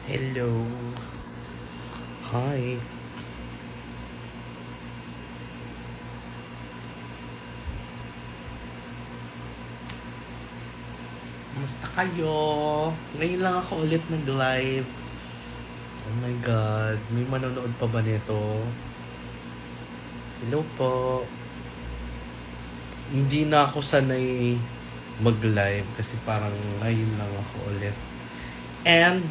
Hello. Hi. Kamusta kayo? Ngayon lang ako ulit nag-live. Oh my God. May manonood pa ba nito? Hello po. Hindi na ako sanay mag-live kasi parang ngayon lang ako ulit. And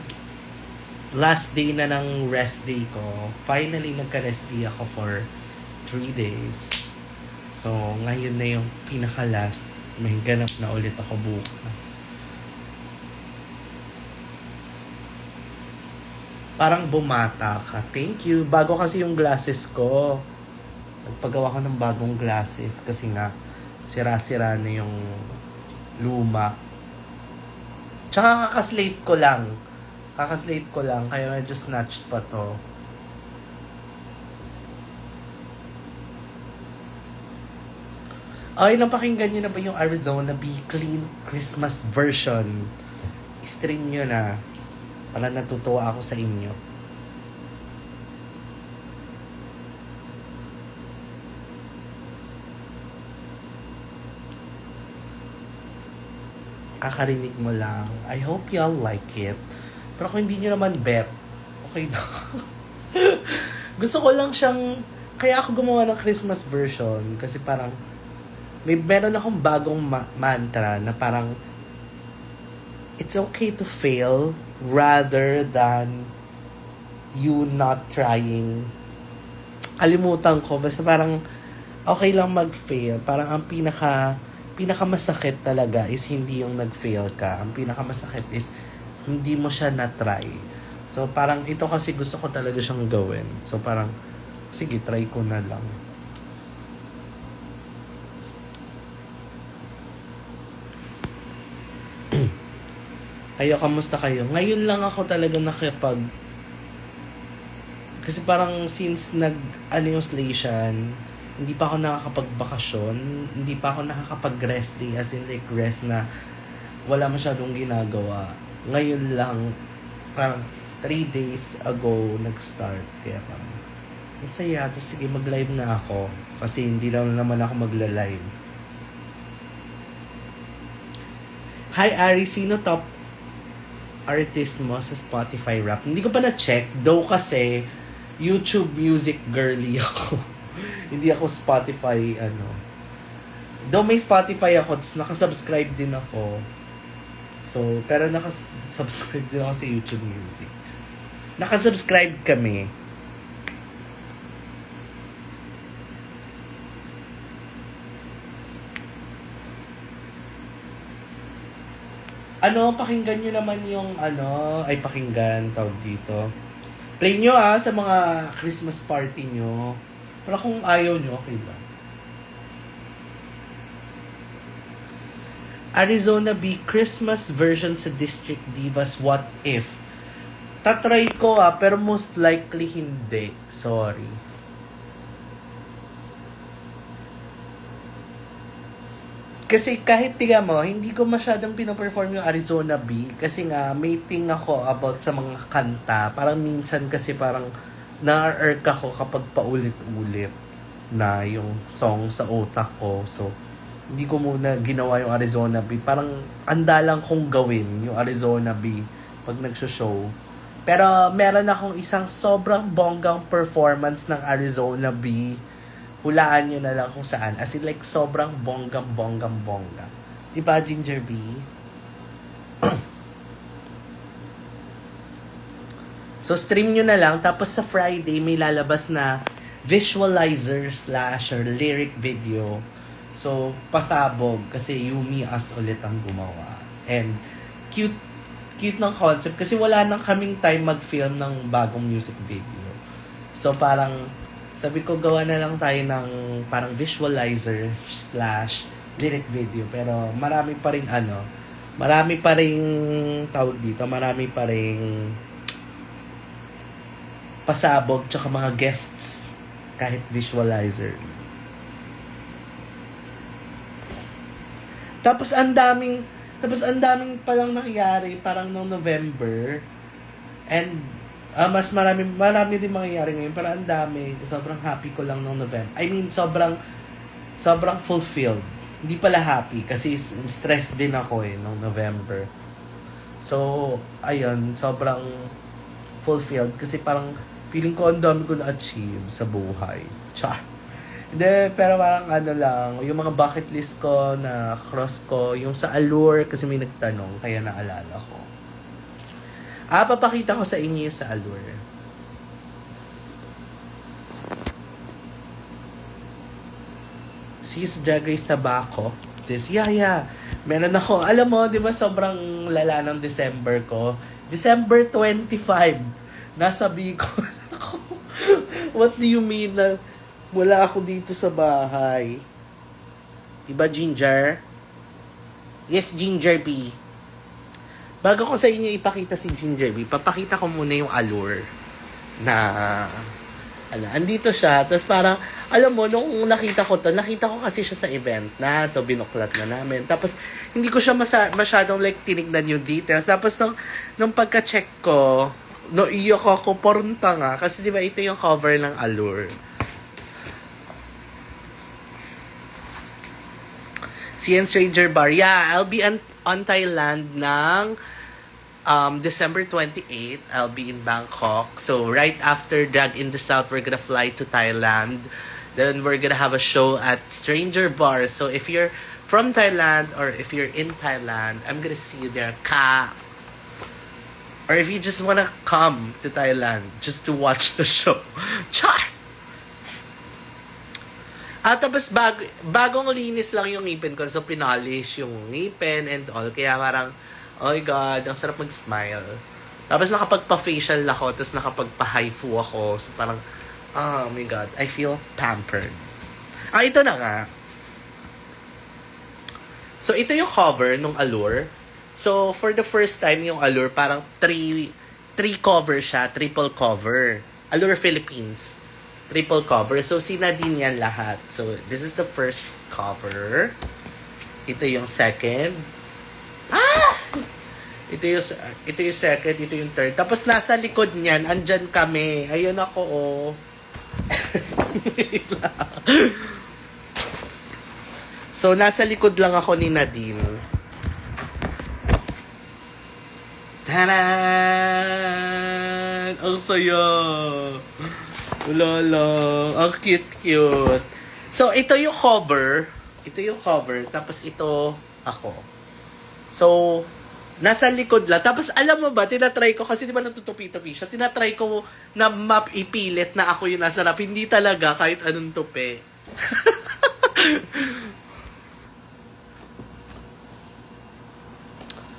last day na ng rest day ko. Finally, nagka-rest day ako for 3 days. So, ngayon na yung pinaka-last. May ganap na ulit ako bukas. Parang bumata ka. Thank you. Bago kasi yung glasses ko. Nagpagawa ko ng bagong glasses kasi nga sira-sira na yung luma. Tsaka kakaslate ko lang. Kaya medyo snatched pa to. Ay, napakinggan nyo na ba yung Arizona Be Clean Christmas version? Stream nyo na. Para natutuwa ako sa inyo. Kakarinig mo lang. I hope y'all like it. Pero kung hindi nyo naman bet, okay na. Gusto ko lang siyang... Kaya ako gumawa ng Christmas version. Kasi parang... meron akong bagong mantra na parang... It's okay to fail rather than you not trying. Kalimutan ko. Basta parang okay lang mag-fail. Parang ang pinakamasakit talaga is hindi yung nag-fail ka. Ang pinakamasakit is hindi mo siya na-try. So parang ito kasi gusto ko talaga siyang gawin. So parang sige, try ko na lang. Ayo, kamusta kayo? Ngayon lang ako talaga nakipag... Kasi parang since nag-annihilation, hindi pa ako nakakapagbakasyon, hindi pa ako nakakapag-rest day, as in like rest na wala masyadong ginagawa. Ngayon lang, parang 3 days ago nag-start. Kaya parang, ang saya. Tapos sige, mag-live na ako. Kasi hindi naman ako magla-live. Hi Ari, sino top artist mo sa Spotify rap? Hindi ko pa na-check. Though kasi, YouTube music girly ako. Hindi ako Spotify, Though may Spotify ako, tapos nakasubscribe din ako. So, pero nakasubscribe din ako sa YouTube music. Nakasubscribe kami. Pakinggan nyo naman yung, pakinggan, tawag dito. Play nyo sa mga Christmas party nyo. Pero kung ayaw nyo, okay lang. Arizona Be Christmas version sa District Divas What If? Tatry ko pero most likely hindi. Sorry. Kasi kahit tiga mo, hindi ko masyadong pinoperform yung Arizona Bee. Kasi nga, may thing ako about sa mga kanta. Parang minsan kasi parang na-irk ako kapag paulit-ulit na yung song sa utak ko. So, hindi ko muna ginawa yung Arizona Bee. Parang andalang kong gawin yung Arizona Bee pag nagsho-show. Pero meron akong isang sobrang bonggang performance ng Arizona Bee. Hulaan nyo na lang kung saan. As in like, sobrang bongga. Diba, Ginger Bee? So, stream nyo na lang. Tapos sa Friday, may lalabas na visualizer / or lyric video. So, pasabog. Kasi Yumi As ulit ang gumawa. And, cute ng concept. Kasi wala nang kaming time mag-film ng bagong music video. So, parang sabi ko, gawa na lang tayo ng parang visualizer / lyric video. Pero marami pa rin tawag dito, marami pa rin pasabog tsaka mga guests kahit visualizer. Tapos ang daming palang nangyari parang noong November. And mas marami din mangyayari ngayon, pero ang dami. Sobrang happy ko lang nung November. I mean, sobrang fulfilled. Hindi pala happy kasi stress din ako nung November. So, ayun, sobrang fulfilled kasi parang feeling ko ang dami ko na-achieve sa buhay. Char. Hindi, pero parang ano lang, yung mga bucket list ko na cross ko, yung sa Allure kasi may nagtanong, kaya naalala ko. Papakita ko sa inyo yung sa Allure. Sis Drag Race Tabaco. Yeah. Meron ako. Alam mo, di ba sobrang lala ng December ko? December 25. Nasa Bicol ako. What do you mean na wala ako dito sa bahay? Diba, Ginger? Yes, Ginger B. Bago ko sa inyo ipakita si Ginger B, papakita ko muna yung Allure na andito siya. Tapos parang, alam mo, nung nakita ko kasi siya sa event na, so binuklat na namin. Tapos, hindi ko siya masyadong like tinignan yung details. Tapos, nung pagka-check ko, iyak ako, porunta nga. Kasi di ba ito yung cover ng Allure. CN Stranger Bar. Yeah, I'll be on Thailand ng December 28, I'll be in Bangkok. So, right after Drag in the South, we're gonna fly to Thailand. Then, we're gonna have a show at Stranger Bar. So, if you're from Thailand or if you're in Thailand, I'm gonna see you there. Or if you just wanna come to Thailand just to watch the show. Char! Tapos bagong linis lang yung ngipin ko. So, pinolish yung ngipin and all. Kaya parang, oh my God, ang sarap mag-smile. Tapos nakapagpa-facial ako, tapos nakapagpa-haifu ako. So parang, oh my God, I feel pampered. Ito na nga. So ito yung cover nung Allure. So for the first time yung Allure, parang three cover siya, triple cover. Allure Philippines. Triple cover. So si Nadine yan lahat. So this is the first cover. Ito yung second. Ito yung second, ito yung third. Tapos nasa likod niyan, andyan kami. Ayun ako, oh. So, nasa likod lang ako ni Nadine. Taran! Ang saya! Ulala! Ang cute-cute. So, ito yung cover. Tapos ito, ako. So, nasa likod lang. Tapos, alam mo ba, tinatry ko, kasi di ba natutupi-tupi siya, tinatry ko na ipilit na ako yung nasa rap. Hindi talaga, kahit anong tupi.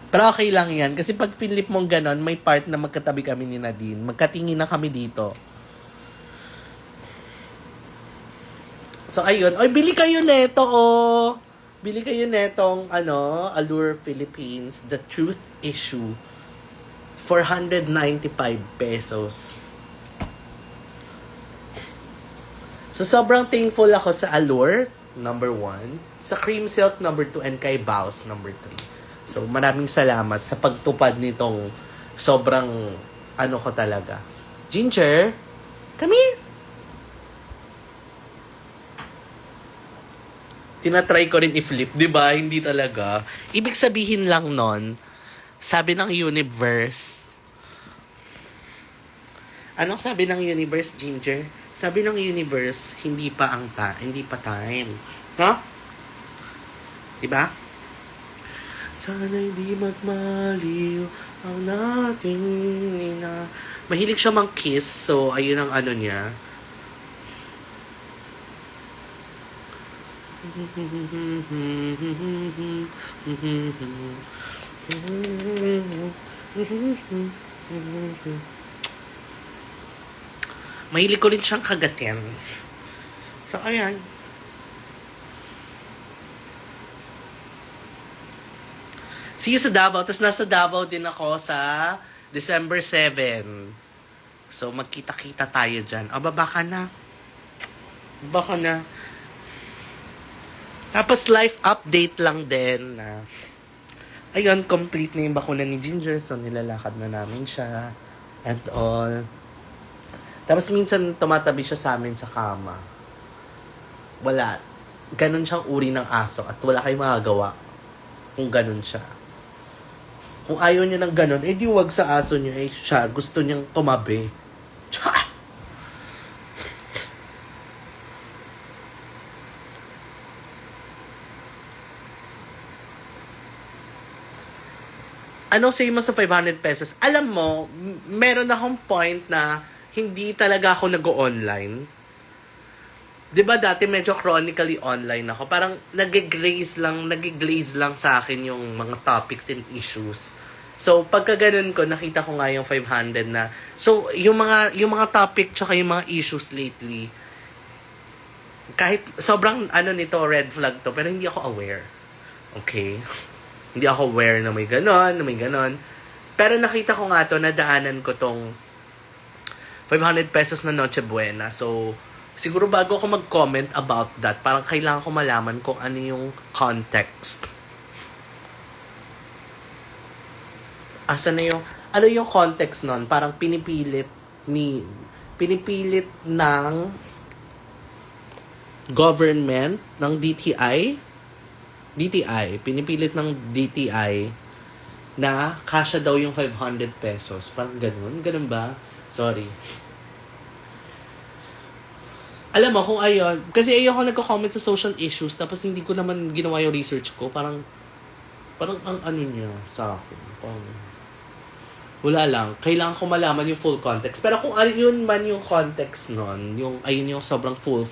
Pero okay lang yan. Kasi pag pinlip mong ganon, may part na magkatabi kami ni Nadine. Magkatingin na kami dito. So, ayun. Oy, bili kayo neto, oh. Bili kayo netong, Allure Philippines, The Truth Issue. 495 pesos. So, sobrang thankful ako sa Allure, number 1. Sa Cream Silk, number 2. And kay Baus, number 3. So, maraming salamat sa pagtupad nitong sobrang, ko talaga. Ginger, come here. Tinatry ko rin i-flip, di ba? Hindi talaga. Ibig sabihin lang nun, sabi ng universe, anong sabi ng universe, Ginger? Sabi ng universe, hindi pa time. No? Diba? Sana'y di magmaliw ang nating ina. Mahilig siya mang-kiss, so ayun ang niya. Mahilig ko rin siyang kagatin. So, ayan. See you sa Davao. Tapos nasa Davao din ako sa December 7. So, magkita-kita tayo dyan. Baka na. Tapos life update lang din na ayun, complete na yung bakuna ni Ginger. So nilalakad na namin siya. and all. Tapos minsan tumatabi siya sa amin sa kama. Wala. Ganon siyang uri ng aso at wala kayong magagawa kung ganon siya. Kung ayaw niya ng ganon, di wag sa aso niya. Siya, gusto niyang tumabi. Tsa! Ano say mo sa 500 pesos? Alam mo, meron akong point na hindi talaga ako nag-online. 'Di ba dati medyo chronically online ako. Parang nag-glaze lang sa akin yung mga topics and issues. So, pagka ganun ko, nakita ko nga yung 500 na. So, yung mga topic tsaka yung mga issues lately, kahit sobrang nito, red flag to, pero hindi ako aware. Okay? Hindi ako aware na may ganon. Pero nakita ko nga to, nadaanan ko tong 500 pesos na Noche Buena. So, siguro bago ako mag-comment about that, parang kailangan ko malaman kung ano yung context. Ano yung context nun? Parang pinipilit ng government, ng pinipilit ng DTI na kasya daw yung 500 pesos. Parang ganun ba? Sorry. Alam mo, kung ayon, kasi ayoko nagko-comment sa social issues, tapos hindi ko naman ginawa yung research ko, parang ang ano niya sa akin. Wala lang. Kailangan ko malaman yung full context. Pero kung ayun man yung context nun, ayun yung sobrang full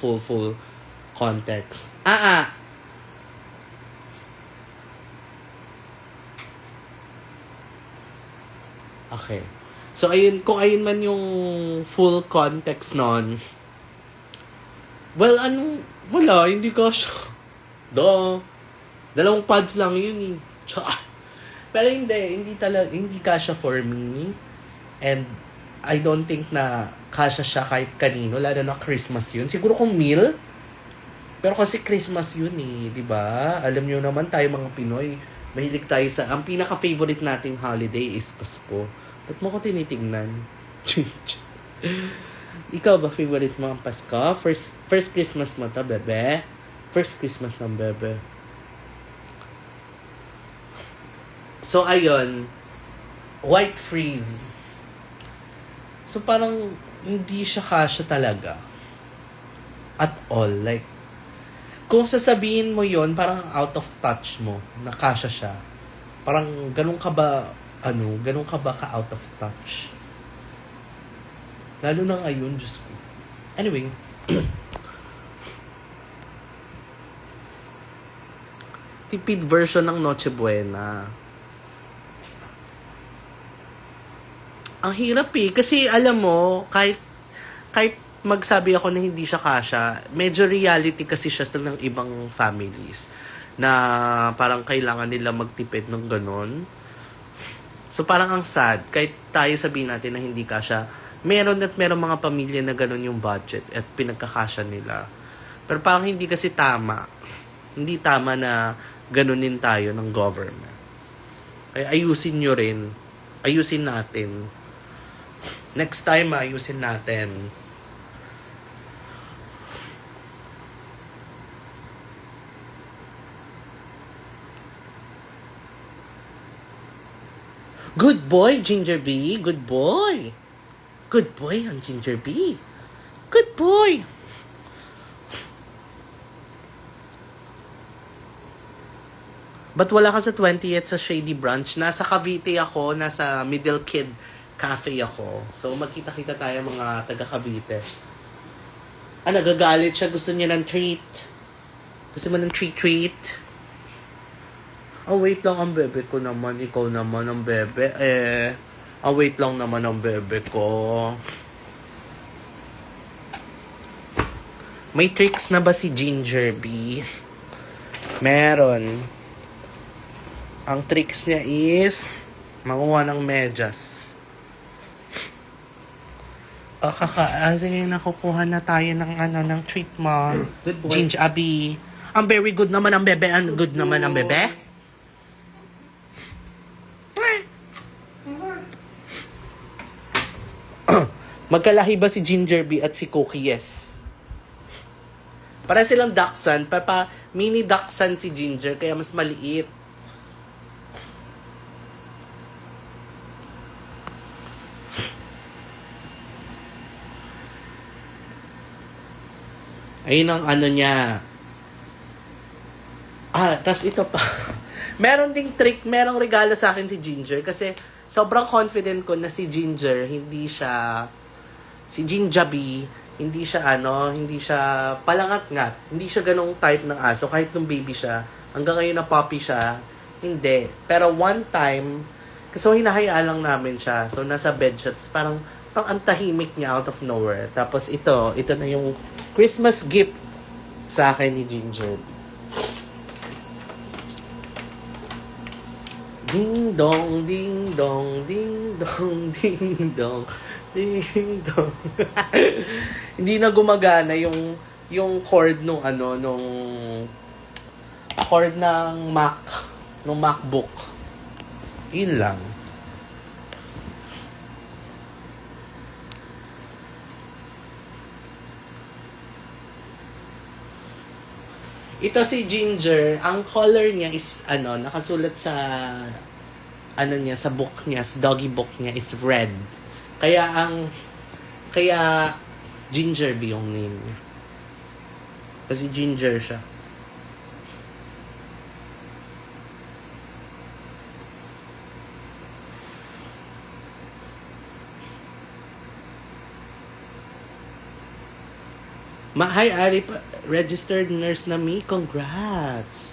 context. Okay. So, kung ayun man yung full context nun, well, wala, hindi ka siya. Dalawang pads lang yun eh. Pero hindi kasya for me. And, I don't think na kasya siya kahit kanino, lalo na Christmas yun. Siguro kung meal, pero kasi Christmas yun eh, di ba? Alam nyo naman tayo mga Pinoy, mahilig tayo ang pinaka-favorite nating holiday is Pasko. Ba't mo ko tinitingnan? Ikaw ba favorite mo ang Pasko? First Christmas mo to, bebe? First Christmas ng bebe. So, ayun. White freeze. So, parang hindi siya kasya talaga. At all. Like, kung sasabihin mo yon parang out of touch mo. Nakasya siya. Parang ganun ka ba ka out of touch? Lalo na ngayon, Diyos ko. Anyway. Tipid version ng Noche Buena. Ang hirap eh. Kasi alam mo, kahit magsabi ako na hindi siya kasya, medyo reality kasi siya ng ibang families na parang kailangan nila magtipid ng ganon. So parang ang sad, kahit tayo sabihin natin na hindi kasya, meron mga pamilya na ganon yung budget at pinagkakasya nila. Pero parang hindi kasi tama. Hindi tama na ganunin tayo ng government. Kaya ayusin nyo rin. Ayusin natin. Next time, ayusin natin. Good boy, Ginger B. Good boy. Good boy ang Ginger B. Good boy. Ba't wala ka sa 20th sa Shady Branch? Nasa Cavite ako, nasa Middle Kid Cafe ako. So, magkita-kita tayo mga taga Cavite. Nagagalit siya. Gusto niya ng treat. Gusto mo ng treat? Wait lang ang bebe ko naman. Ikaw naman ang bebe. Wait lang naman ang bebe ko. May tricks na ba si Ginger B? Meron. Ang tricks niya is makuha ng medyas. Sige, nakukuha na tayo ng treat mo. Good boy. Ginger Abi. Ang very good naman ang bebe. Ang good naman ang bebe. Magkalahi ba si Ginger Bee at si Cookie? Yes. Para silang dachshund. Mini dachshund si Ginger, kaya mas maliit. Ayun ang ano niya. Tas ito pa. Meron ding trick, merong regalo sa akin si Ginger kasi sobrang confident ko na si Ginger, si Ginjabi, hindi siya palangat-ngat. Hindi siya ganong type ng aso. Kahit nung baby siya, hanggang ngayon na puppy siya, hindi. Pero one time, kasi hinahayaan lang namin siya. So, nasa bed siya. Parang ang tahimik niya out of nowhere. Tapos ito na yung Christmas gift sa akin ni Ginger. Ding dong, ding dong, ding dong, ding dong, ding dong. Hindi na gumagana yung cord nung cord ng MacBook. Yun lang. Ito si Ginger, ang color niya is nakasulat sa sa book niya, sa doggy book niya is red. Kaya Ginger Bee yung name niya. Kasi ginger siya. Hi, Ari. Registered nurse na me. Congrats.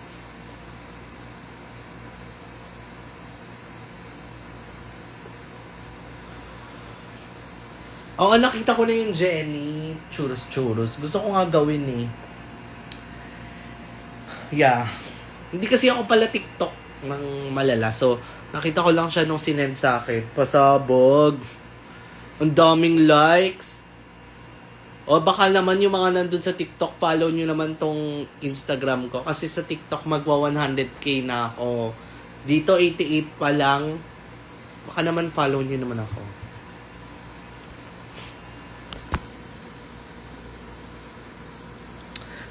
Oo, nakita ko na yung Jenny. Churros. Gusto ko nga gawin eh. Yeah. Hindi kasi ako pala TikTok ng malala. So, nakita ko lang siya nung sinend sa akin. Pasabog. Ang daming likes. O baka naman yung mga nandun sa TikTok, follow nyo naman tong Instagram ko. Kasi sa TikTok magwa 100k na ako. Dito 88 pa lang. Baka naman follow nyo naman ako.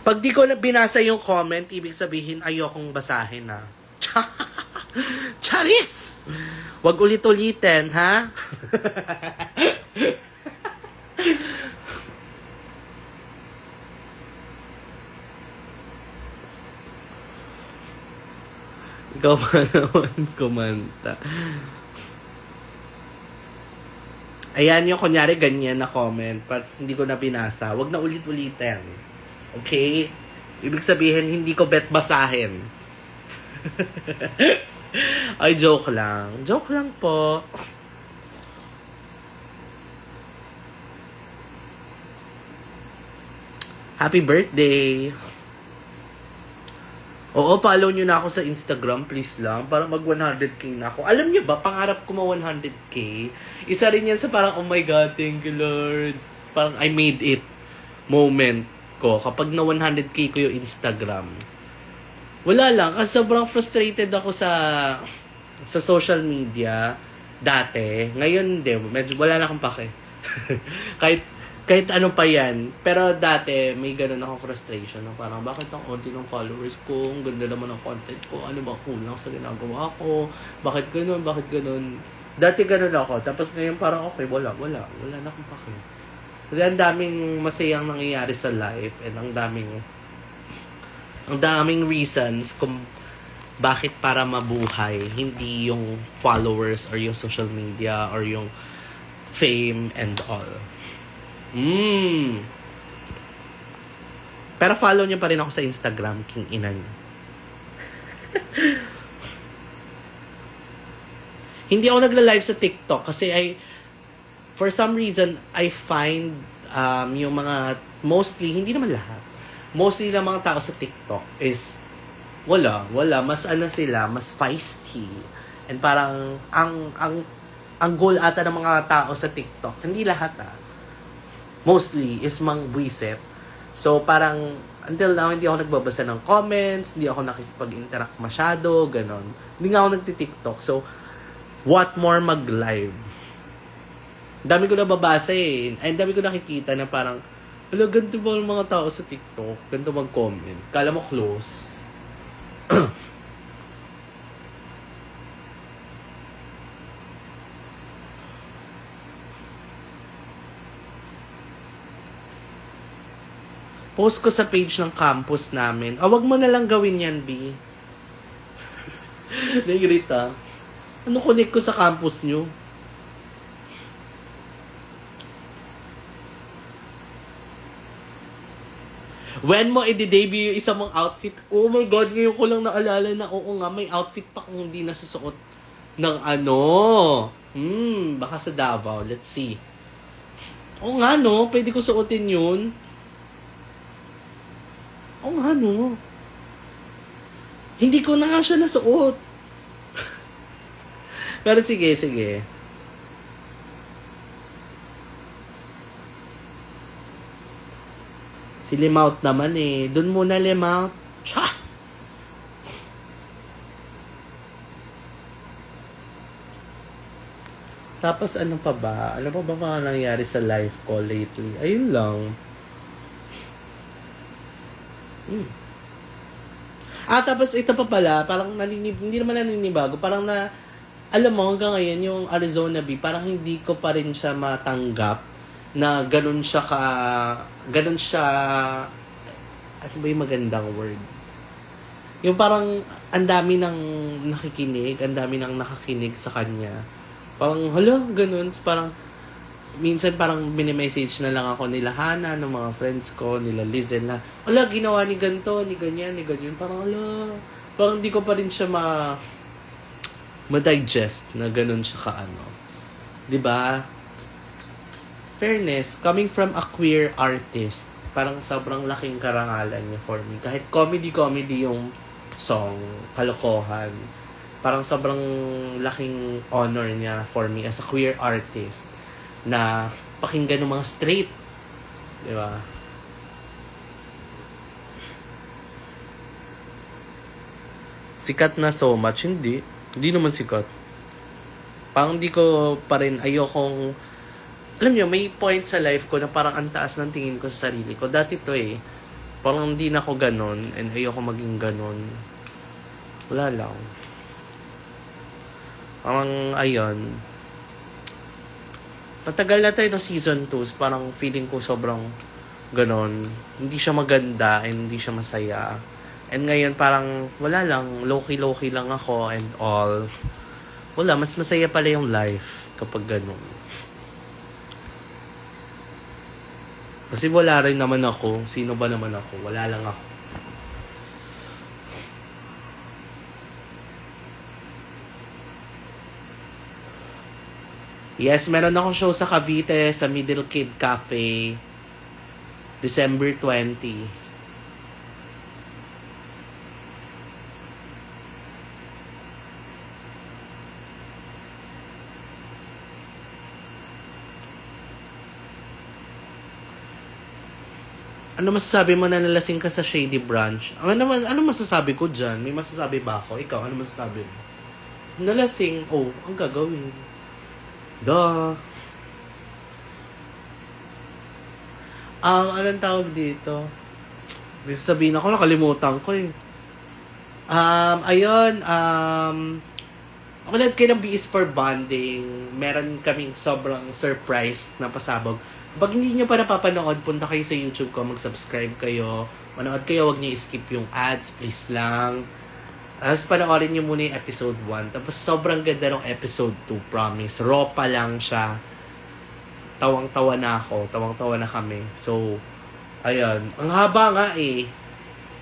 Pag di ko na binasa yung comment, ibig sabihin ayokong basahin na. Charis! Wag ulit-ulitin, ha? Ikaw pa naman kumanta. Ayan yung kunyari ganyan na comment. But hindi ko na binasa. Wag na ulit-ulitin. Okay? Ibig sabihin, hindi ko bet basahin. Ay, joke lang. Joke lang po. Happy birthday! Oo, follow nyo na ako sa Instagram, please lang. Para mag 100k na ako. Alam nyo ba, pangarap ko ma 100k. Isa rin yan sa parang, oh my God, thank you Lord. Parang I made it moment ko. Kapag na 100k ko yung Instagram. Wala lang, kasi sobrang frustrated ako sa social media dati. Ngayon, medyo wala na akong pake. kahit ano pa yan. Pero dati, may ganun akong frustration. Na parang, bakit ang konti ng followers ko? Ang ganda naman ng content ko. Ano ba kulang sa ginagawa ko? Bakit ganun? Dati ganun ako. Tapos ngayon parang, okay, wala na akong pake. Kasi ang daming masayang nangyayari sa life. And ang daming reasons kung bakit para mabuhay. Hindi yung followers or yung social media or yung fame and all. Pero follow niyo pa rin ako sa Instagram, King Ina niyo. Hindi ako nagla-live sa TikTok kasi for some reason, I find yung mga, mostly, hindi naman lahat, mostly ng mga tao sa TikTok is, wala, mas mas feisty. And parang, ang goal ata ng mga tao sa TikTok, hindi lahat mostly is buwiset. So parang until now hindi ako nagbabasa ng comments, hindi ako nakikipag-interact masyado, ganon. Hindi nga ako nagti-TikTok. So what more mag-live? Dami ko nababasa eh. Ay, dami ko nakikita na parang, ala, ganito ba ang mga tao sa TikTok? Ganito mag-comment. Kala mo close. Post ko sa page ng campus namin. Wag mo na lang gawin yan, B. Nairita. Ano connect ko sa campus nyo? When mo i-debut yung isa mong outfit, oh my God, ngayon ko lang naalala na, oo nga, may outfit pa kung hindi nasusuot ng ano. Baka sa Davao. Let's see. Oo nga, no? Pwede ko suotin yun. Oo nga, no? Hindi ko na nga siya nasuot. Pero sige, sige. Si Limaut naman eh. Doon muna, Limaut. Tsa! Tapos ano pa ba? Ano pa ba mga nangyari sa life ko lately? Ayun lang. Tapos ito pa pala, parang hindi naman naninibago. Parang alam mo, hanggang ngayon, yung Arizona Bee, parang hindi ko pa rin siya matanggap na ganun siya, ano ba yung magandang word? Yung parang, ang dami nang nakikinig, ang dami nang nakakinig sa kanya. Parang, hala, ganun. Parang, minsan parang mini-message na lang ako nila Hana, ng mga friends ko, nila Lizel na, hala, ginawa ni ganito, ni ganyan, ni ganyan. Parang, hala, parang hindi ko pa rin siya ma-digest na ganun siya kaano. 'Di ba? Fairness, coming from a queer artist, parang sobrang laking karangalan niya for me. Kahit comedy yung song, kalokohan, parang sobrang laking honor niya for me as a queer artist na pakinggan ng mga straight. 'Di ba? Sikat na so much, hindi. Hindi naman sikat. Parang hindi ko pa rin ayokong, alam nyo, may point sa life ko na parang ang taas ng tingin ko sa sarili ko. Dati to eh. Parang hindi na ako ganon and ayoko maging ganon. Wala lang. Parang ayun. Matagal na tayo ng season 2. Parang feeling ko sobrang ganon. Hindi siya maganda and hindi siya masaya. And ngayon parang wala lang, low-key lang ako and all. Wala, mas masaya pala yung life kapag ganun. Kasi wala rin naman ako. Sino ba naman ako? Wala lang ako. Yes, meron akong show sa Cavite, sa Middle Kid Cafe. December 20. Ano masasabi mo na nalasing ka sa Shady Branch? Ano masasabi ko dyan? May masasabi ba ako? Ikaw, ano masasabi mo? Nalasing, ang gagawin. Duh. Anong tawag dito? May sasabihin ako, nakalimutan ko eh. Ayun, ulit kayo ng B is for bonding. Meron kaming sobrang surprise na pasabog. Pag hindi nyo pa napapanood, punta kayo sa YouTube ko, mag-subscribe kayo. Manood kayo, wag nyo i-skip yung ads, please lang. Tapos panoorin nyo muna yung episode 1. Tapos sobrang ganda ng episode 2, promise. Raw pa lang siya. Tawang-tawa na ako. Tawang-tawa na kami. So, ayun. Ang haba nga eh.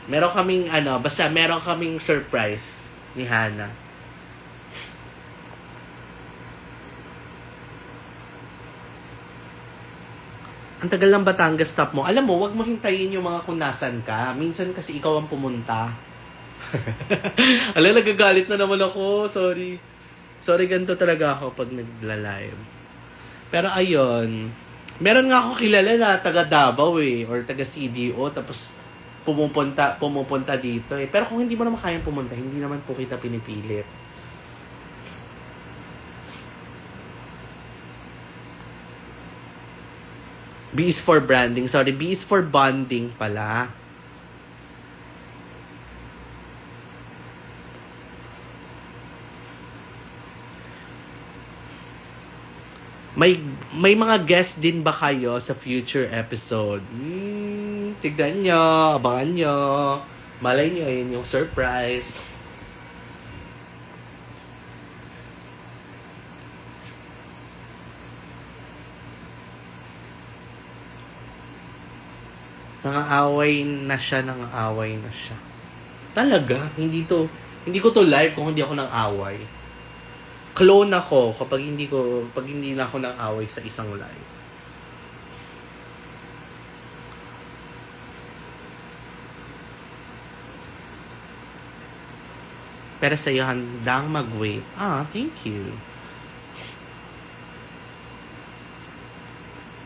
Meron kaming surprise ni Hana. Ang tagal ng Batangas stop mo. Alam mo, wag mo hintayin yung mga kung nasan ka. Minsan kasi ikaw ang pumunta. Alam, nagagalit na naman ako. Sorry. Sorry, ganito talaga ako pag nagla-live. Pero ayun. Meron nga ako kilala na taga Davao eh. Or taga CDO. Tapos pumupunta dito eh. Pero kung hindi mo naman kayang pumunta, hindi naman po kita pinipilit. B is for branding. Sorry, B is for bonding pala. May mga guest din ba kayo sa future episode? Tignan nyo, abangan nyo. Malay nyo, yun yung surprise. Nangaaway na siya. Talaga, hindi ko to live kung hindi ako nang away. Clone ako pag hindi na ako nang away sa isang live. Pero sa'yo, handang mag-wait. Thank you.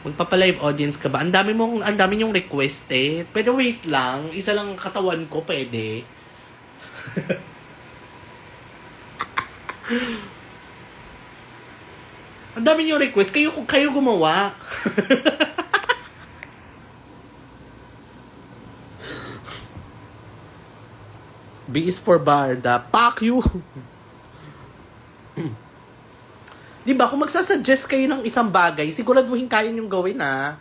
Magpapa-live audience ka ba? Ang dami yung request eh. Pero wait lang, isa lang katawan ko, pwede. Ang dami yung request, kayo gumawa. B is for Barda. Fuck you! Diba, kung magsasuggest kayo ng isang bagay, siguraduhin kaya niyong gawin, ha?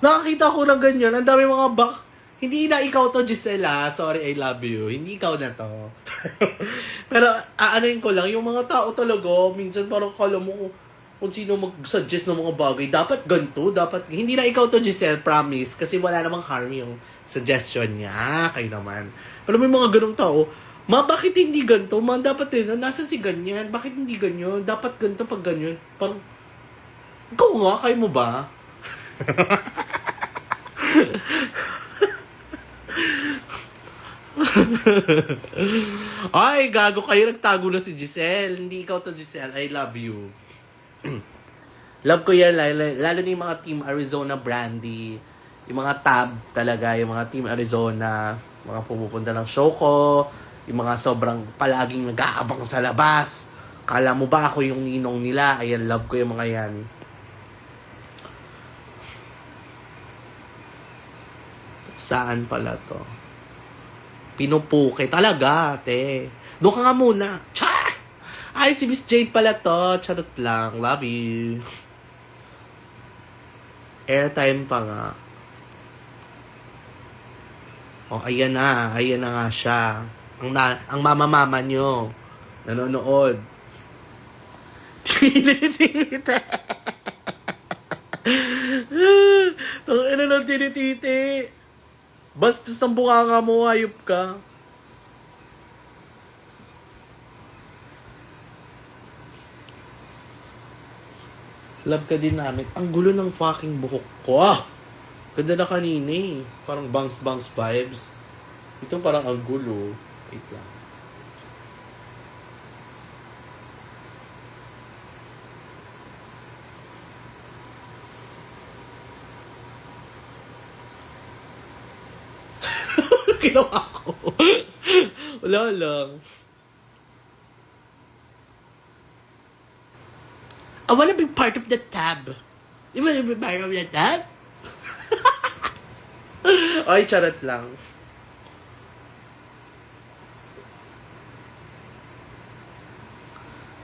Nakakita ko ng ganyan. Ang dami mga hindi na ikaw to, Gisela. Sorry, I love you. Hindi ikaw na to. Pero, aanoin ko lang, yung mga tao talaga, minsan parang kala mo kung sino mag-suggest ng mga bagay. Dapat ganito, hindi na ikaw to, Giselle, promise. Kasi wala namang harm yung suggestion niya. Kayo naman. Pero may mga ganong tao, bakit hindi ganito? Dapat din, nasan si ganyan? Bakit hindi ganyan? Dapat ganito pag ganyan. Parang, ikaw nga, kayo mo ba? Ay, gago kayo. Nagtago na si Giselle. Hindi ikaw to, Giselle. I love you. Love ko yan. Lalo na yung mga Team Arizona Brandy. Yung mga tab talaga. Yung mga Team Arizona. Mga pumupunta ng show ko. Yung mga sobrang palaging nag-aabang sa labas. Kala mo ba ako yung ninong nila? Ayan, love ko yung mga yan. Saan pala to? Pinupuke. Talaga, te. Doon ka nga muna. Char! Ay, si Miss Jade pala to. Charot lang. Love you. Airtime pa nga. Oh, ayan na. Ayan na nga siya. Ang mama-mama nyo. Nanonood. Tinitite. Tangina ng tinitite. Bastos ng bunganga mo, hayop ka. Love ka din namin. Ang gulo ng fucking buhok ko. Ganda na kanina eh. Parang bangs-bangs vibes. Ito parang ang gulo. Wait lang. Ginawa ko. Wala lang. I wanna be part of the tab. You wanna be part of the tab? Ay, charot lang.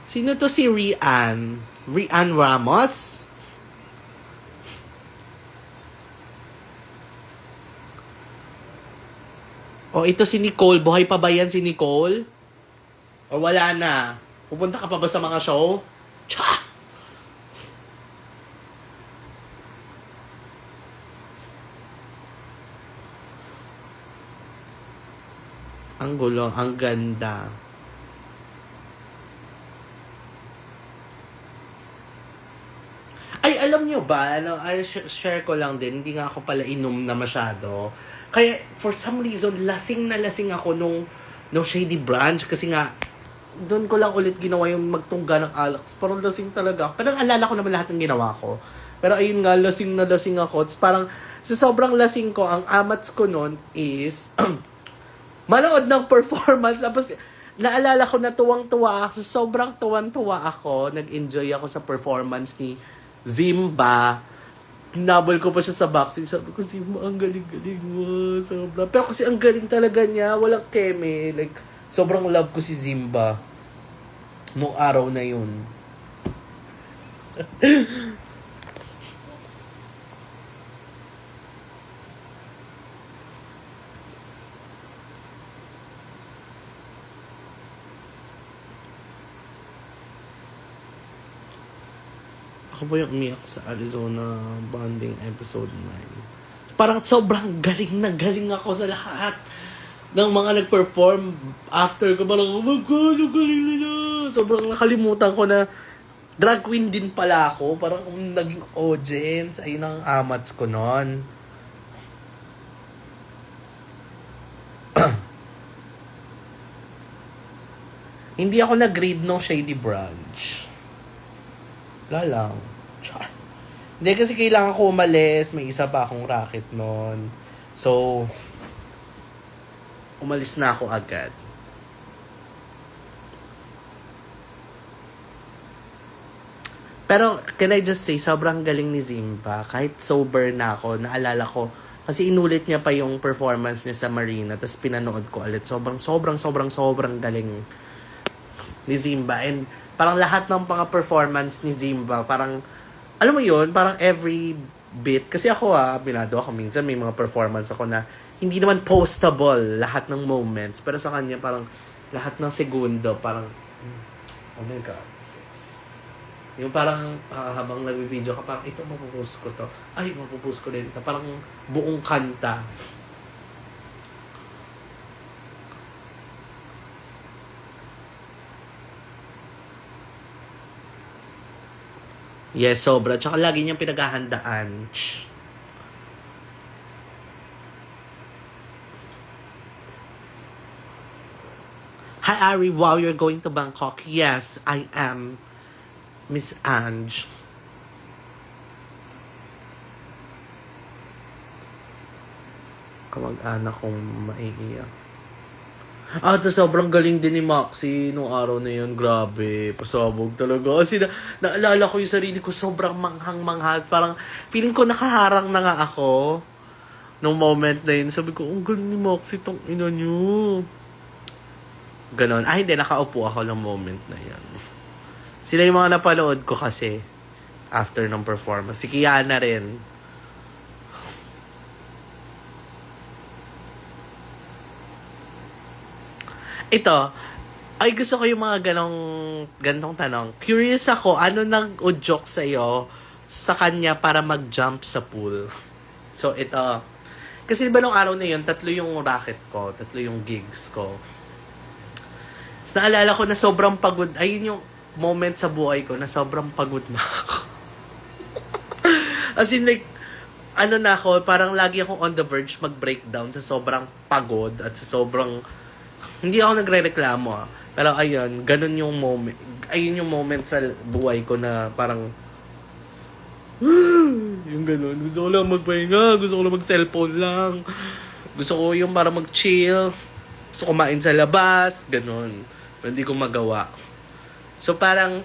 Sino to si Rian? Rian Ramos? O ito si Nicole. Buhay pa ba yan si Nicole? O wala na? Pupunta ka pa ba sa mga show? Cha! Ang gulo, ang ganda. Ay, alam nyo ba, share ko lang din, hindi nga ako pala inom na masyado. Kaya, for some reason, lasing na lasing ako nung Shady Branch. Kasi nga, doon ko lang ulit ginawa yung magtungga ng Alex. Parang lasing talaga. Parang alala ko naman lahat ng ginawa ko. Pero ayun nga, lasing na lasing ako. It's parang, sa sobrang lasing ko, ang amats ko noon is, manood ng performance. Tapos, naalala ko na tuwang-tuwa ako. Sobrang tuwang-tuwa ako. Nag-enjoy ako sa performance Zimba. Pinabol ko pa siya sa backstage. Sabi ko, Zimba, ang galing-galing mo. Sobra. Pero kasi ang galing talaga niya. Walang keme. Like, sobrang love ko si Zimba. Nung araw na yun. Ako ba yung umiyak sa Arizona Bonding Episode 9? Parang sobrang galing na galing ako sa lahat ng mga nag-perform after ko. Parang, oh my God, ang galing nila. Sobrang nakalimutan ko na drag queen din pala ako. Parang kung naging audience, ayun ang amats ko nun. Hindi ako nag-grade ng Shady Branch. Wala lang. Char. Hindi kasi kailangan ko umalis. May isa pa akong racket nun. So, umalis na ako agad. Pero, can I just say, sobrang galing ni Zimba. Kahit sober na ako, naalala ko, kasi inulit niya pa yung performance niya sa Marina, tapos pinanood ko ulit. Sobrang galing ni Zimba. And, parang lahat ng mga performance ni Zimba, parang, alam mo yun, parang every bit. Kasi ako binado ako minsan, may mga performance ako na hindi naman postable lahat ng moments. Pero sa kanya, parang lahat ng segundo, parang, oh my God. Yung parang habang nag-video ka, parang ito mapupost ko to. Ay, mapupost ko din ito. Parang buong kanta. Yes, sobra. Tsaka lagi niyang pinaghahandaan. Hi, Ari. Wow, you're going to Bangkok. Yes, I am. Miss Ange. Kamag-anak kong maiiyak. Sobrang galing din ni Maxi nung araw na yun. Grabe, pasabog talaga. Kasi naalala ko yung sarili ko, sobrang manghang-mangha. Parang feeling ko nakaharang na nga ako nung moment na yun. Sabi ko, ang galing ni Maxi tong ina nyo. Ganon. Hindi, nakaupo ako ng moment na yun. Sila yung mga napanood ko kasi after ng performance. Si Kiana rin. Ito, ay gusto ko yung mga ganong tanong. Curious ako, ano nag-udyok sa'yo sa kanya para mag-jump sa pool? So, ito. Kasi ba nung araw na yun, 3 yung racket ko, 3 yung gigs ko. So, naalala ko na sobrang pagod. Ayun yung moment sa buhay ko na sobrang pagod na ako. As in like, ano na ako, parang lagi akong on the verge mag-breakdown sa sobrang pagod at sa sobrang hindi ako nagre-reklamo Pero ayun, ganun yung moment. Ayun yung moment sa buhay ko na parang yung ganun. Gusto ko lang magpahinga. Gusto ko lang mag-cellphone lang. Gusto ko yung parang mag-chill. Gusto ko kumain sa labas. Ganun. Pero hindi ko magawa. So parang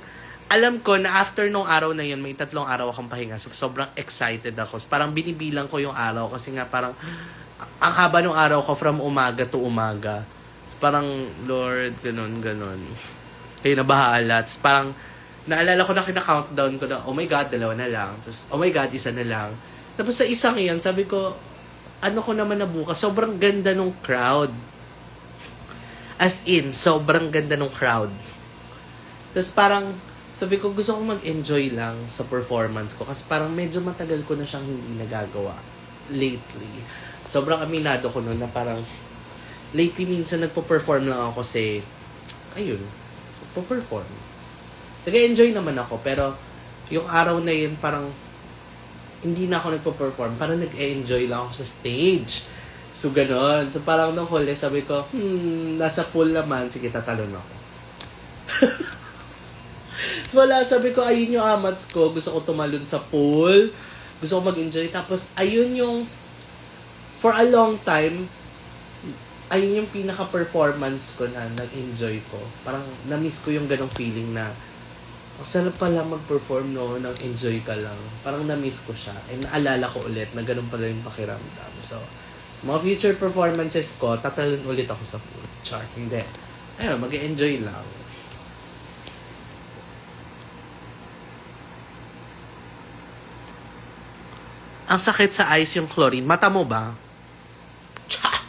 alam ko na after nung araw na yun, may 3 araw akong pahinga. So sobrang excited ako. So, parang binibilang ko yung araw kasi nga parang ang haba nung araw ko from umaga to umaga. Parang, Lord, ganun. Kayo na bahala. Tapos parang, naalala ko na kina-countdown ko na, oh my God, 2 na lang. Tapos, oh my God, 1 na lang. Tapos sa isang iyon, sabi ko, ano ko naman na bukas? Sobrang ganda nung crowd. As in, sobrang ganda nung crowd. Tapos parang, sabi ko, gusto kong mag-enjoy lang sa performance ko. Kasi parang medyo matagal ko na siyang hindi nagagawa lately. Sobrang aminado ko nun na parang, lately, minsan nagpo-perform lang ako kasi, ayun, nagpo-perform. Nag-enjoy naman ako, pero yung araw na yun, parang, hindi na ako nagpo-perform, parang nag-enjoy lang ako sa stage. So, ganon. So, parang nung huli, sabi ko, nasa pool naman, sige, tatalon ako. So, wala, sabi ko, ayun yung amats ko, gusto ko tumalon sa pool, gusto ko mag-enjoy, tapos, ayun yung, for a long time, ayun yung pinaka-performance ko na nag-enjoy ko. Parang na-miss ko yung ganong feeling na Ang sarap pala mag-perform no, ng enjoy ka lang. Parang na-miss ko siya. And naalala ko ulit na ganun pala yung pakiramdam. So, mga future performances ko, tatalon ulit ako sa food. Char, hindi. Ayun, mag-enjoy lang. Ang sakit sa eyes yung chlorine. Mata mo ba? Char!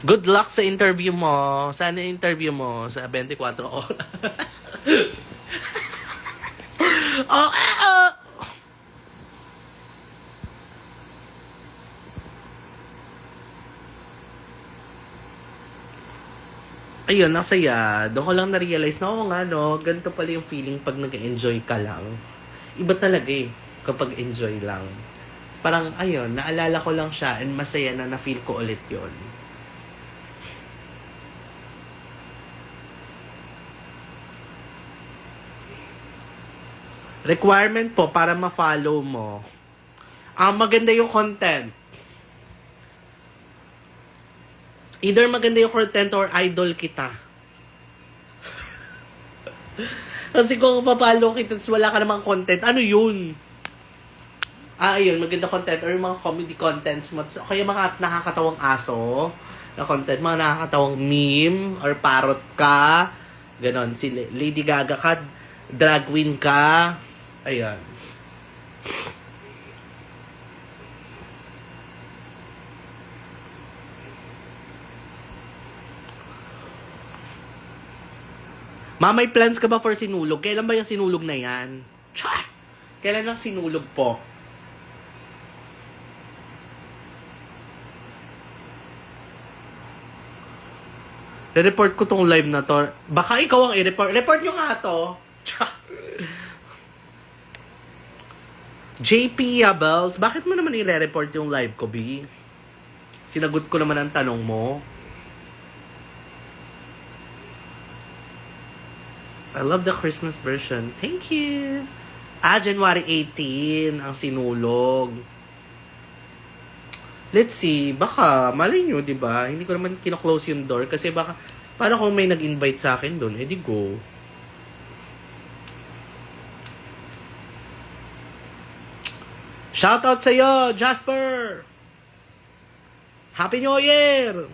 Good luck sa interview mo. Saan yung interview mo? Sa 24 oras. Okay. Ayun, nasaya. Doon ko lang na-realize na, oo nga, no, ganito pala yung feeling pag nag-enjoy ka lang. Iba talaga eh, kapag enjoy lang. Parang, ayun, naalala ko lang siya and masaya na na-feel ko ulit yon. Requirement po para ma-follow mo. Maganda yung content. Either maganda yung content or idol kita. Kasi kung papalo kita tapos wala ka namang content, ano yun? Ayun, maganda content or mga comedy contents mo. O kaya mga nakakatawang aso na content, mga nakakatawang meme or parrot ka. Ganon, si Lady Gaga ka, drag queen ka. Ayan. Ma, may plans ka ba for sinulog? Kailan ba yung sinulog na yan? Char! Kailan ang sinulog po? Re-report ko tong live na to. Baka ikaw ang i-report. Report nyo nga to. Char! JP Yabels, bakit mo naman i-report yung live ko, B? Sinagot ko naman ang tanong mo. I love the Christmas version. Thank you. January 18 ang sinulog. Let's see. Baka, malay nyo, di ba? Hindi ko naman kino-close yung door kasi baka, paano kung may nag-invite sa akin doon? Eh, di go. Shoutout sa'yo, Jasper! Happy New Year!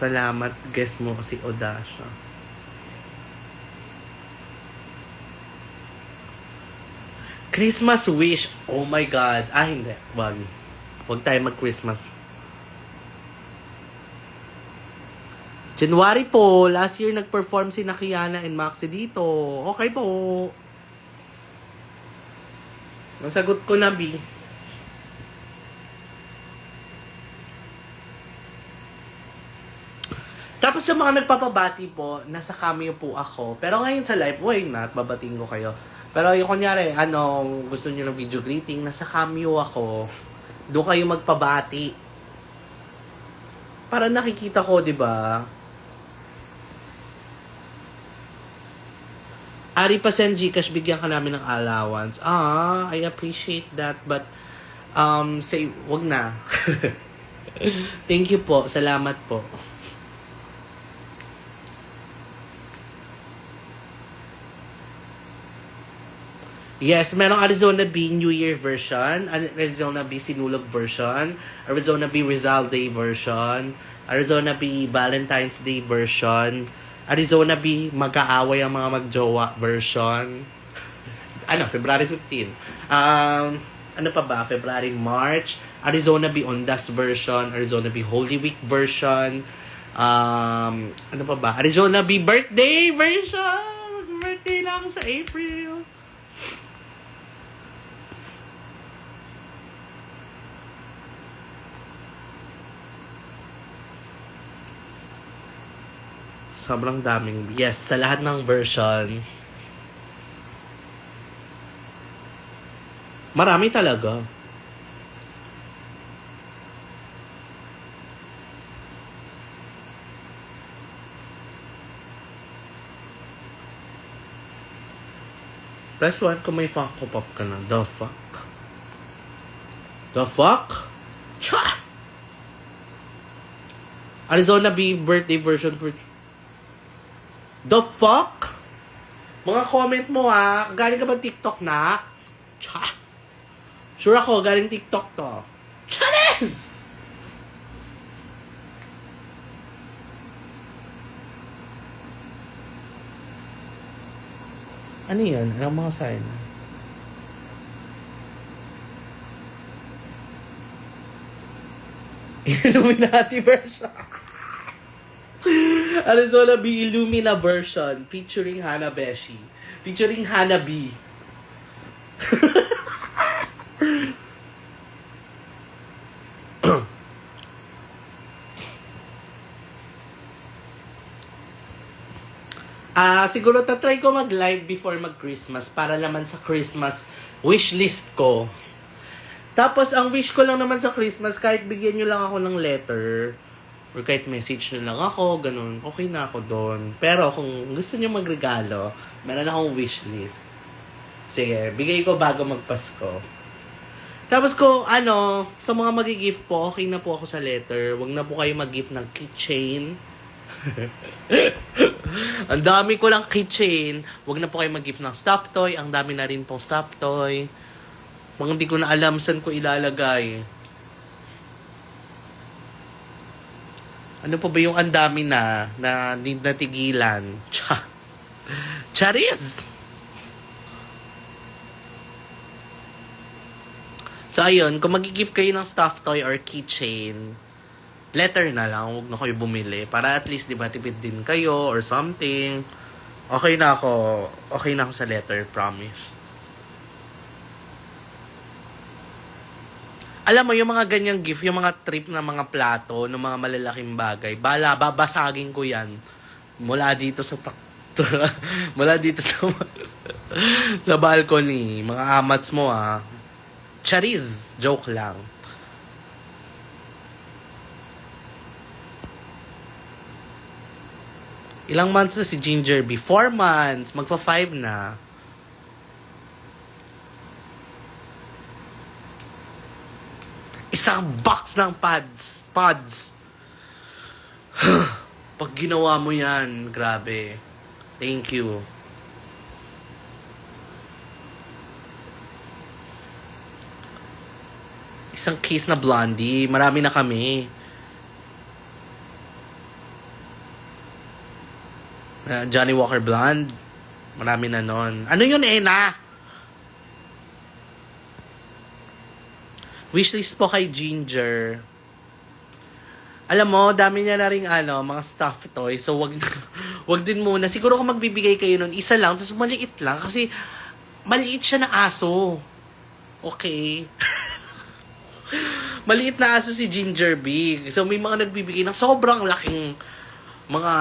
Salamat, guest mo kasi Odasha. Christmas wish. Oh my God. Hindi. Wag. Huwag tayo mag-Christmas. January po. Last year nag-perform si Kiana and Maxi dito. Okay po. Nasagot ko na, B. Tapos sa mga nagpapabati po, nasa cameo po ako. Pero ngayon sa live, why not? Babating ko kayo. Pero yung kunyari, gusto niyo ng video greeting, nasa cameo ako. Doon kayo magpabati. Para nakikita ko, di ba? Ari pa send Gcash, bigyan ka namin ng allowance. I appreciate that. But, say, wag na. Thank you po. Salamat po. Yes, merong Arizona B New Year version, Arizona B Sinulog version, Arizona B Rizal Day version, Arizona B Valentine's Day version, Arizona B Magkaaway ang mga magjowa version. February 15. Ano pa ba? February, March, Arizona B Ondas version, Arizona B Holy Week version, ano pa ba? Arizona B Birthday version! Birthday lang sa April. Sobrang daming, yes, sa lahat ng version. Marami talaga. Press 1 kung may Funko Pop ka na. The fuck? The fuck? Cha! Arizona B birthday version for... The fuck? Mga comment mo galing ka ba TikTok na? Cha! Sure ako, galing TikTok to. Chanes! Ano yan? Anong mga sign? Illuminati version. Arizona B Illumina version featuring Hanabeshi. Featuring Hanabi. Siguro tatry ko mag-live before mag-Christmas para naman sa Christmas wishlist ko. Tapos, ang wish ko lang naman sa Christmas, kahit bigyan nyo lang ako ng letter, or kahit message nyo lang ako, ganun, okay na ako doon. Pero, kung gusto nyo magregalo, meron akong wishlist. Sige, bigay ko bago magpasko. Tapos ko, sa mga magigift po, okay na po ako sa letter. Huwag na po kayo mag-gift ng keychain. Ang dami ko lang keychain. Huwag na po kayo mag-gift ng stuffed toy. Ang dami na rin pong stuffed toy. Mga hindi ko na alam saan ko ilalagay. Ano pa ba yung ang dami na hindi natigilan? Charis! So, ayun, kung mag-gift kayo ng stuffed toy or keychain, letter na lang, huwag na kayo bumili. Para at least, di ba, tipid din kayo or something. Okay na ako sa letter, promise. Alam mo, yung mga ganyang gift, yung mga trip na mga plato, ng mga malalaking bagay, babasagin ko yan. Mula dito sa mula dito sa sa balcony. Mga amats mo, Chariz! Joke lang. Ilang months na si Ginger B? 4 months. Magpa 5 na. Isang box ng pads. Pag ginawa mo yan, grabe. Thank you. Isang case na Blondie. Marami na kami. Johnny Walker Blonde. Marami na nun. Ano yun, Ena? Wishlist po kay Ginger. Alam mo, dami niya na rin mga stuffed toys. So, wag din muna. Siguro kung magbibigay kayo nun, isa lang. Tapos maliit lang. Kasi, maliit siya na aso. Okay? Maliit na aso si Ginger B. So, may mga nagbibigay ng sobrang laking mga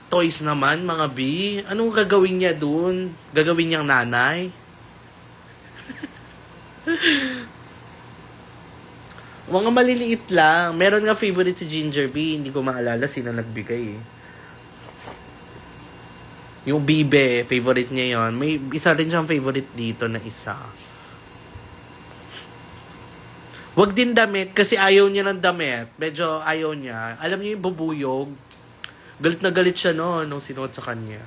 toys naman, mga B. Anong gagawin niya dun? Gagawin niyang nanay? Mga maliliit lang. Meron nga favorite si Ginger B. Hindi ko maalala sino nagbigay eh. Yung Bibe, favorite niya yon. May isa rin siyang favorite dito na isa. Wag din damit kasi ayaw niya ng damit. Medyo ayaw niya. Alam niyo yung bubuyog. Galit na galit siya nung sinuot sa kanya.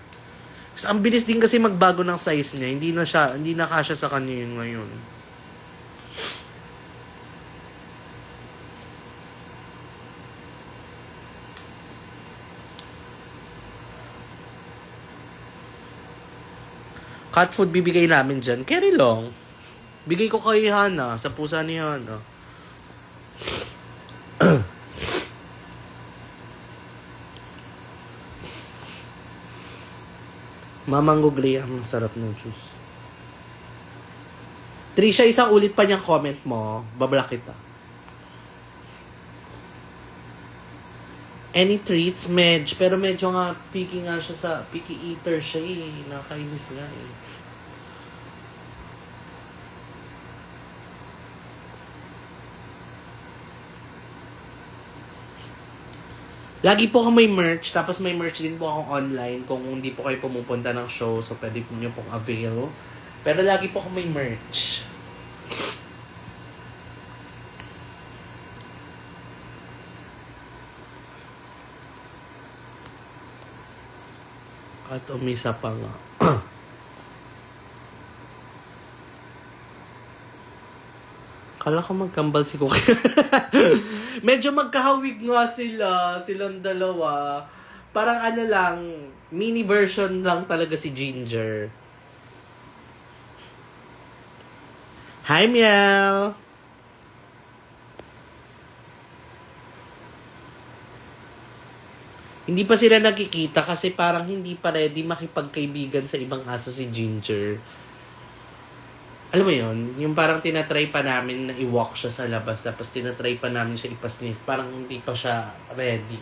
Kasi ang bilis din kasi magbago ng size niya. Hindi na kasya sa kanya yung ngayon. Cat food bibigay namin dyan. Carry long. Bigay ko kay Hana. Sa pusa ni Hana. Mamang Guglia. Masarap ng juice. Trisha, isang ulit pa niyang comment mo. Bablock kita. Any treats? Pero medyo nga picky nga siya picky eater siya eh. Nakainis nga eh. Lagi po ako may merch, tapos may merch din po ako online kung hindi po kayo pumupunta ng show, so pwede po nyo pong avail. Pero lagi po ako may merch. At umisa pa nga. Kala ko magkambal si Cookie. Medyo magkahawig nga sila. Silang dalawa. Parang ano lang, mini version lang talaga si Ginger. Hi, Miel! Hindi pa sila nakikita kasi parang hindi pa ready makipagkaibigan sa ibang aso si Ginger. Alam mo yun? Yung parang tinatry pa namin na i-walk siya sa labas tapos tinatry pa namin siya ipasniff. Parang hindi pa siya ready.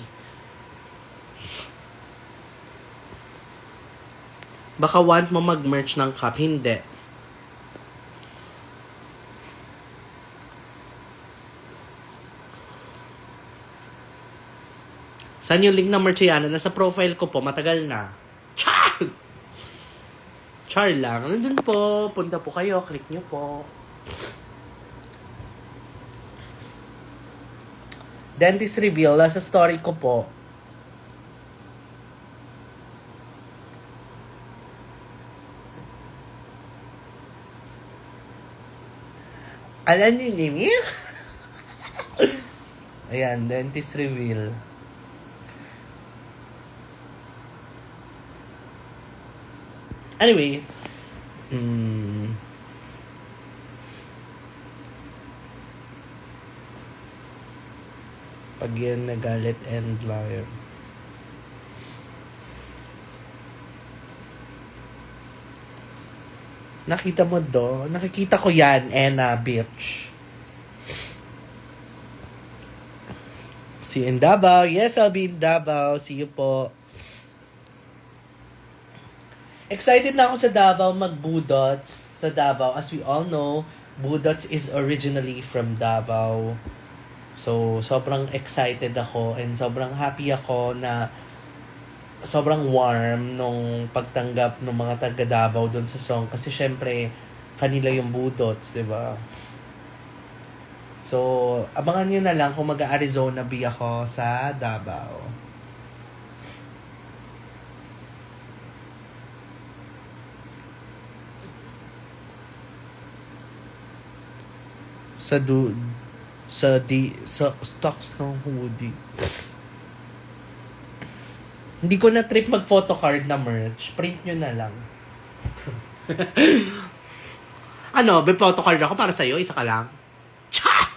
Baka want mo mag-merch ng cup. Hindi. Saan yung link ng merch yan? Nasa profile ko po. Matagal na. Char! Char lang. Nandun po. Punta po kayo. Click nyo po. Dentist reveal. Nasa story ko po. Alam niyo ni Ayan, dentist reveal. Anyway, pag yan nagalit and liar. Nakita mo do? Nakikita ko yan, Ena, bitch. See you in Davao. Yes, I'll be in Davao. See you po. Excited na ako sa Davao mag-Budots sa Davao. As we all know, Budots is originally from Davao. So, sobrang excited ako and sobrang happy ako na sobrang warm nung pagtanggap ng mga taga Davao doon sa song. Kasi syempre, kanila yung Budots, di ba? So, abangan nyo na lang kung mag-Arizona B ako sa Davao. Sa stocks ng hoodie. Hindi ko na trip mag-photocard na merch. Print nyo na lang. Ano, may photocard ako para sa'yo? Isa ka lang? Cha!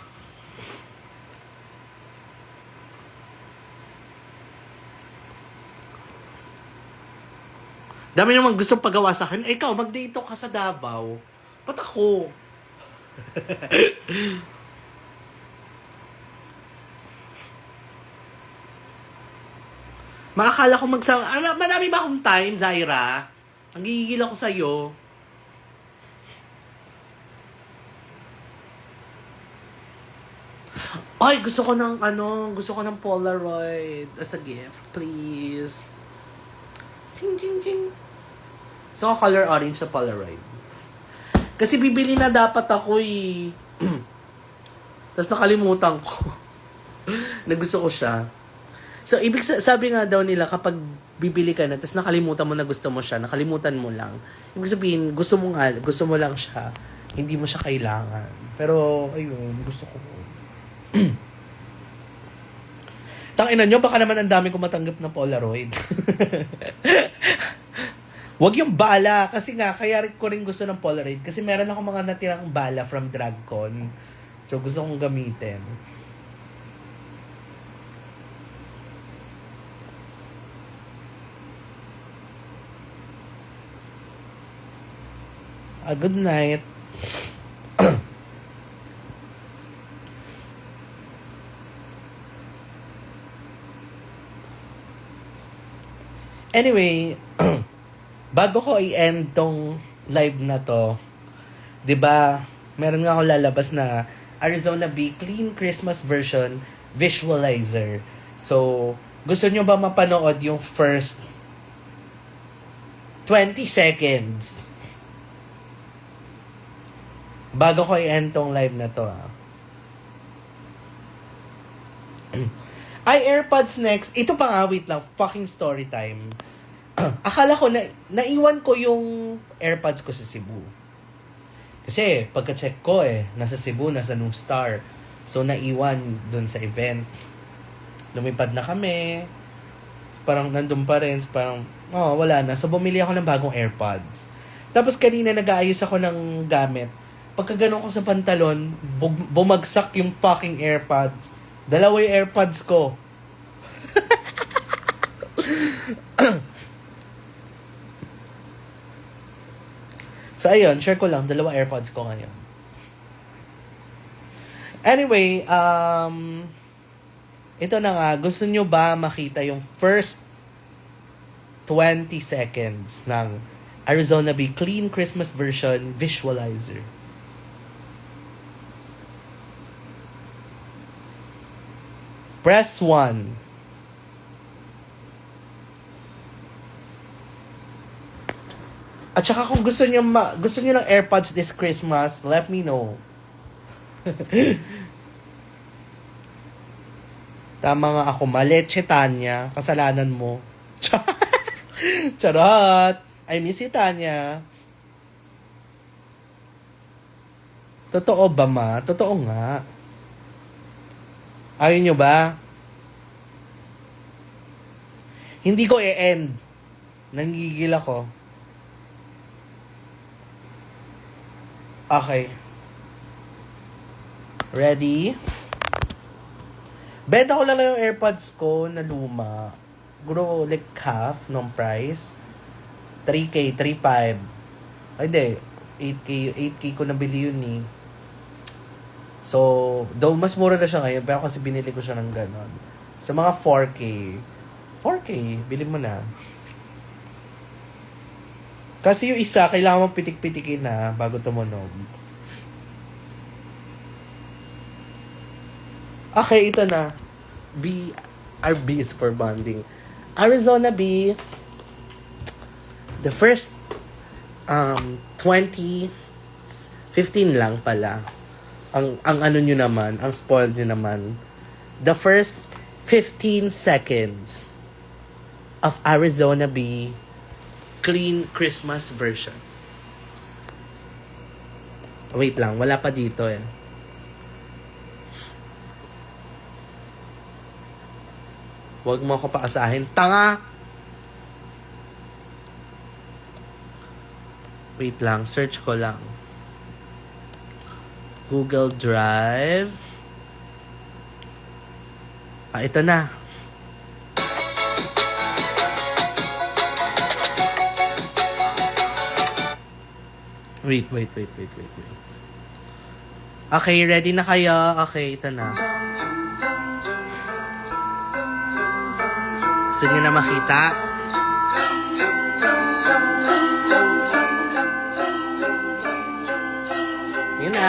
Dami naman gustong pagawa sa akin. Eh, ikaw, mag-date ka sa Davao. Ba't ako? Makakala ko magsama. Marami ba akong time, Zaira? Ang gigigil ako sa'yo. Ay, gusto ko ng Polaroid as a gift, please. Ching, ching, ching. So, color orange sa Polaroid. Kasi bibili na dapat ako eh. Tapos nakalimutan ko. na gusto ko siya. So, sabi nga daw nila, kapag bibili ka na, tapos nakalimutan mo na gusto mo siya, nakalimutan mo lang. Ibig sabihin, gusto mo lang siya, hindi mo siya kailangan. Pero, ayun, gusto ko. Tangina nyo, baka naman ang dami ko matanggap ng Polaroid. Wag yung bala, kasi nga, kaya ko rin gusto ng Polaroid. Kasi meron ako mga natirang bala from DragCon. So, gusto kong gamitin. Good night. Anyway, bago ko i-end tong live na to, 'di ba? Meron nga ako lalabas na Arizona B Clean Christmas version visualizer. So, gusto nyo ba mapanood yung first 20 seconds? Bago ko i-end tong live na to, Ay, AirPods next. Ito pa nga, wait lang. Fucking story time. akala ko na naiwan ko yung AirPods ko sa Cebu. Kasi pagka-check ko nasa Cebu, nasa New Star. So naiwan dun sa event. Lumipad na kami. Parang nandun pa rin. Parang, wala na. So bumili ako ng bagong AirPods. Tapos kanina nag-aayos ako ng gamit. Pagka ganun ko sa pantalon, bumagsak yung fucking AirPods. Dalawa yung AirPods ko. So, ayun, share ko lang, dalawa AirPods ko ngayon. Anyway, ito na nga, gusto nyo ba makita yung first 20 seconds ng Arizona Bee Clean Christmas Version Visualizer? Press 1. At saka kung gusto niyo ng AirPods this Christmas, let me know. Tama nga ako, Maleche Tanya, kasalanan mo. Charot! I miss you, Tanya. Totoo ba, ma? Totoo nga. Ayaw nyo ba? Hindi ko i-end. Nangigigil ako. Okay. Ready? Benta ko lang yung AirPods ko na luma. Siguro like half ng price. 3K, 3.5. Ay, hindi. 8K ko nabili yun eh. So, though mas mura na siya ngayon, pero kasi binili ko siya ng ganon. Sa mga 4K, bili mo na. Kasi yung isa, kailangan mong pitik-pitikin na bago tumunog. Okay, ito na. B is for bonding. Arizona Bee. The first 15 lang pala. Ang ano nyo naman, ang spoiled nyo naman. The first 15 seconds of Arizona Bee Clean Christmas Version. Wait lang, wala pa dito eh. Huwag mo ako paasahin. Tanga! Wait lang, search ko lang. Google Drive. Ito na. Wait. Okay, ready na kayo? Okay, ito na. Gusto niyo na makita? Yun na.